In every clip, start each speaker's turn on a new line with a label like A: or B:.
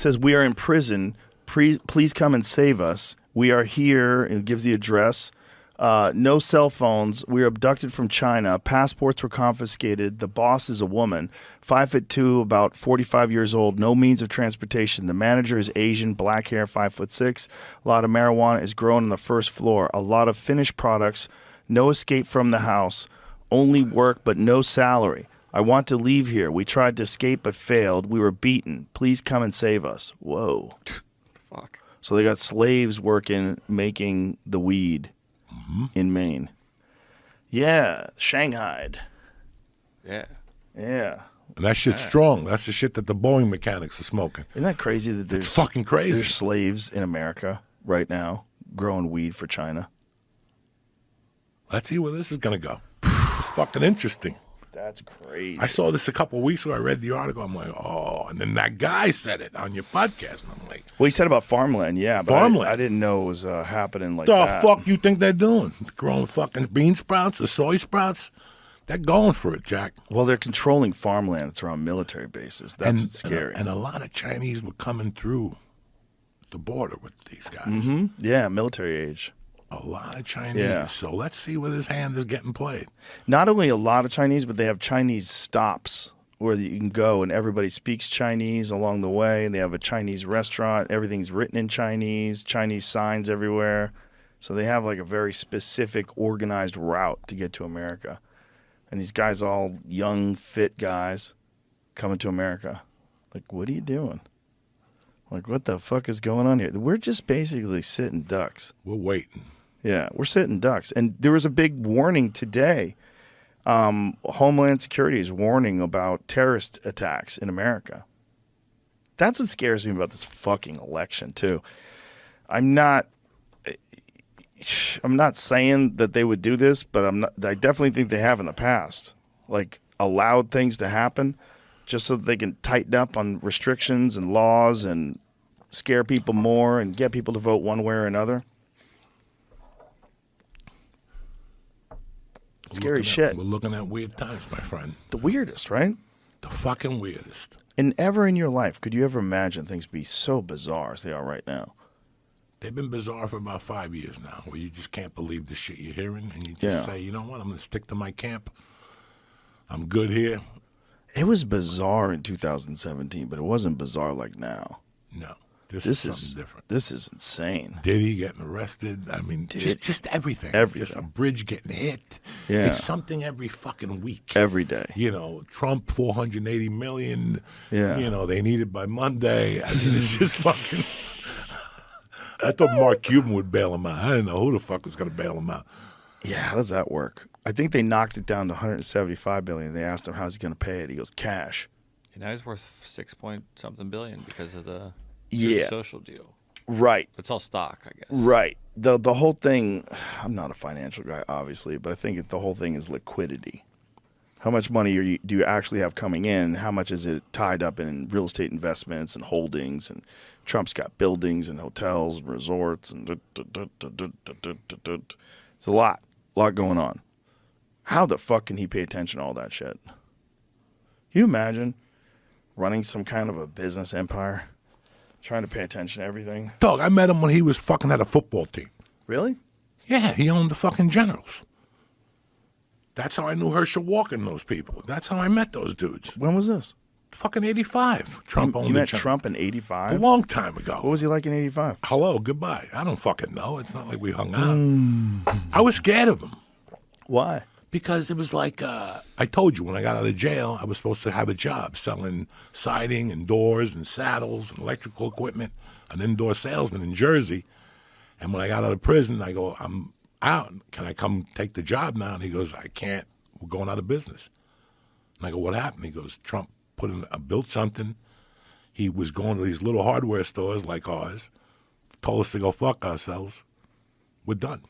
A: says, we are in prison. Please come and save us. We are here. And it gives the address. No cell phones. We were abducted from China. Passports were confiscated. The boss is a woman, 5'2", about 45 years old. No means of transportation. The manager is Asian, black hair, 5'6". A lot of marijuana is grown on the first floor. A lot of finished products. No escape from the house. Only work, but no salary. I want to leave here. We tried to escape, but failed. We were beaten. Please come and save us. Whoa.
B: Fuck.
A: So they got slaves working, making the weed in Maine. Yeah. Shanghaied.
B: Yeah.
A: Yeah.
C: And that shit's strong. That's the shit that the Boeing mechanics are smoking.
A: Isn't that crazy that there's
C: fucking crazy.
A: There's slaves in America right now growing weed for China?
C: Let's see where this is going to go. It's fucking interesting.
A: That's crazy.
C: I saw this a couple of weeks ago. I read the article. I'm like, oh. And then that guy said it on your podcast. And I'm like,
A: well, he said about farmland, yeah. But
C: farmland.
A: I didn't know it was happening like
C: the
A: that.
C: The fuck you think they're doing? Growing fucking bean sprouts or soy sprouts? They're going for it, Jack.
A: Well, they're controlling farmland. It's around military bases. That's what's scary.
C: And a lot of Chinese were coming through the border with these guys.
A: Mm-hmm. Yeah, military age.
C: A lot of Chinese.
A: Yeah.
C: So let's see where this hand is getting played.
A: Not only a lot of Chinese, but they have Chinese stops where you can go and everybody speaks Chinese along the way. And they have a Chinese restaurant. Everything's written in Chinese signs everywhere. So they have like a very specific organized route to get to America. And these guys, all young, fit guys coming to America. Like, what are you doing? Like, what the fuck is going on here? We're just basically sitting ducks.
C: We're waiting.
A: Yeah, we're sitting ducks. And there was a big warning today. Homeland Security is warning about terrorist attacks in America. That's what scares me about this fucking election, too. I'm not saying that they would do this, but I definitely think they have in the past. Like, allowed things to happen just so that they can tighten up on restrictions and laws and scare people more and get people to vote one way or another. Scary shit.
C: We're looking at weird times, my friend.
A: The weirdest, right?
C: The fucking weirdest.
A: And ever in your life, could you ever imagine things be so bizarre as they are right now?
C: They've been bizarre for about 5 years now, where you just can't believe the shit you're hearing, and you just say, you know what, I'm going to stick to my camp. I'm good here.
A: It was bizarre in 2017, but it wasn't bizarre like now.
C: No. This is something different.
A: This is insane.
C: Diddy getting arrested. I mean, just everything.
A: Everything.
C: Just a bridge getting hit.
A: Yeah.
C: It's something every fucking week.
A: Every day.
C: You know, Trump, 480 million.
A: Yeah.
C: You know, they need it by Monday. I mean, it's just fucking... I thought Mark Cuban would bail him out. I didn't know who the fuck was going to bail him out.
A: Yeah, how does that work? I think they knocked it down to $175 billion. They asked him, how's he going to pay it? He goes, cash.
B: Now he's worth 6-point-something billion because of the social deal.
A: Right.
B: It's all stock, I guess.
A: Right. The whole thing, I'm not a financial guy, obviously, but I think the whole thing is liquidity. How much money do you actually have coming in? How much is it tied up in real estate investments and holdings? And Trump's got buildings and hotels and resorts. And it's a lot going on. How the fuck can he pay attention to all that shit? Can you imagine running some kind of a business empire, trying to pay attention to everything?
C: Dog, I met him when he was fucking at a football team.
A: Really?
C: Yeah, he owned the fucking Generals. That's how I knew Herschel Walker and those people. That's how I met those dudes.
A: When was this?
C: Fucking 85. Trump owned
A: You
C: the
A: met
C: Generals.
A: Trump in 85?
C: A long time ago.
A: What was he like in 85?
C: Hello, goodbye. I don't fucking know. It's not like we hung out. I was scared of him.
A: Why?
C: Because it was like, I told you, when I got out of jail, I was supposed to have a job selling siding and doors and saddles and electrical equipment, an indoor salesman in Jersey. And when I got out of prison, I go, I'm out. Can I come take the job now? And he goes, I can't. We're going out of business. And I go, what happened? He goes, Trump built something. He was going to these little hardware stores like ours, told us to go fuck ourselves. We're done.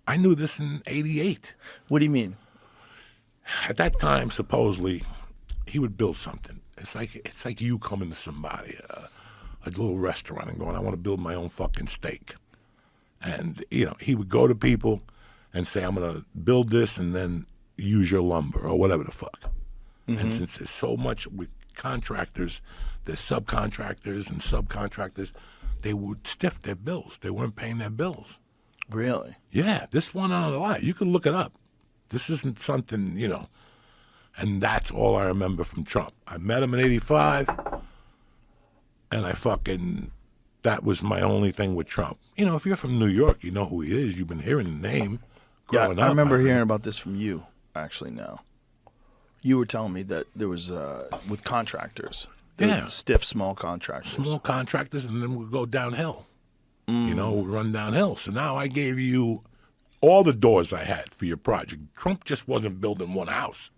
C: I knew this in 88.
A: What do you mean?
C: At that time, supposedly, he would build something. It's like you coming to somebody, a little restaurant, and going, I want to build my own fucking steak. And, he would go to people and say, I'm going to build this and then use your lumber or whatever the fuck. Mm-hmm. And since there's so much with contractors the subcontractors and subcontractors, they would stiff their bills. They weren't paying their bills.
A: Really?
C: Yeah, this one on the lie. You can look it up. This isn't something, you know. And that's all I remember from Trump. I met him in '85, and that was my only thing with Trump. You know, if you're from New York, you know who he is. You've been hearing the name growing up.
A: I remember hearing about this from you, actually, now. You were telling me that there was, with contractors, there was stiff small contractors.
C: Small contractors, and then we'll go downhill. You know, we'll run downhill. So now I gave you all the doors I had for your project. Trump just wasn't building one house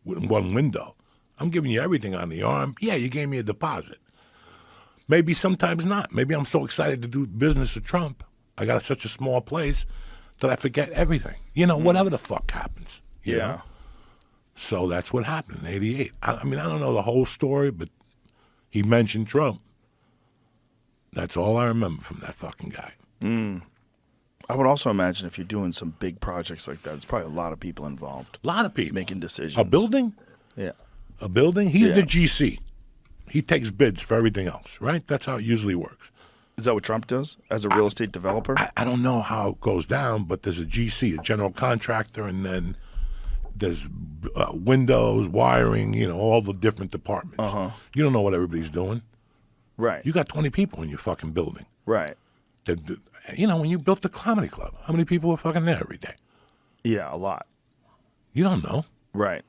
C: with one window. I'm giving you everything on the arm. Yeah, you gave me a deposit. Maybe sometimes not. Maybe I'm so excited to do business with Trump. I got such a small place that I forget everything. You know, whatever the fuck happens. You know? So that's what happened in '88. I mean, I don't know the whole story, but he mentioned Trump. That's all I remember from that fucking guy.
A: I would also imagine if you're doing some big projects like that, there's probably a lot of people involved.
C: A lot of people.
A: Making decisions.
C: A building?
A: Yeah.
C: A building? He's the GC. He takes bids for everything else, right? That's how it usually works.
A: Is that what Trump does as a real estate developer?
C: I don't know how it goes down, but there's a GC, a general contractor, and then there's windows, wiring, you know, all the different departments. You don't know what everybody's doing.
A: Right.
C: You got 20 people in your fucking building.
A: Right.
C: You know, when you built the comedy club, how many people were fucking there every day?
A: Yeah, a lot.
C: You don't know.
A: Right.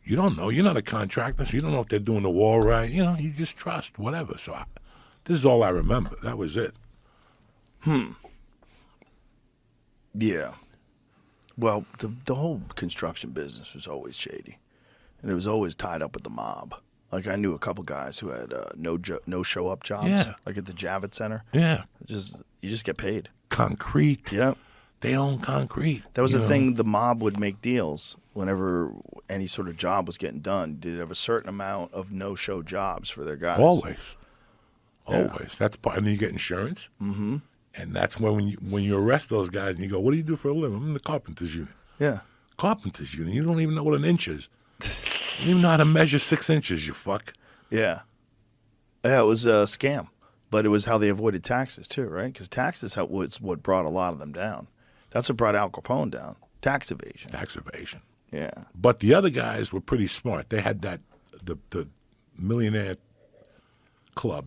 C: You don't know. You're not a contractor, so you don't know if they're doing the wall right. You know, you just trust, whatever. So this is all I remember. That was it.
A: Yeah. Well, the whole construction business was always shady, and it was always tied up with the mob. Like, I knew a couple guys who had no show up jobs, like at the Javits Center.
C: Yeah.
A: You just get paid.
C: Concrete.
A: Yep.
C: They own concrete.
A: That was the thing. The mob would make deals whenever any sort of job was getting done. Did have a certain amount of no-show jobs for their guys.
C: Always.
A: Yeah.
C: Always. That's part. And then you get insurance. Mm-hmm. And that's when you arrest those guys and you go, what do you do for a living? I'm in the carpenter's unit.
A: Yeah.
C: Carpenter's unit. You don't even know what an inch is. You don't even know how to measure 6 inches, you fuck.
A: Yeah. Yeah, it was a scam. But it was how they avoided taxes, too, right? Because taxes was what brought a lot of them down. That's what brought Al Capone down. Tax evasion.
C: Tax evasion.
A: Yeah.
C: But the other guys were pretty smart. They had the millionaire club.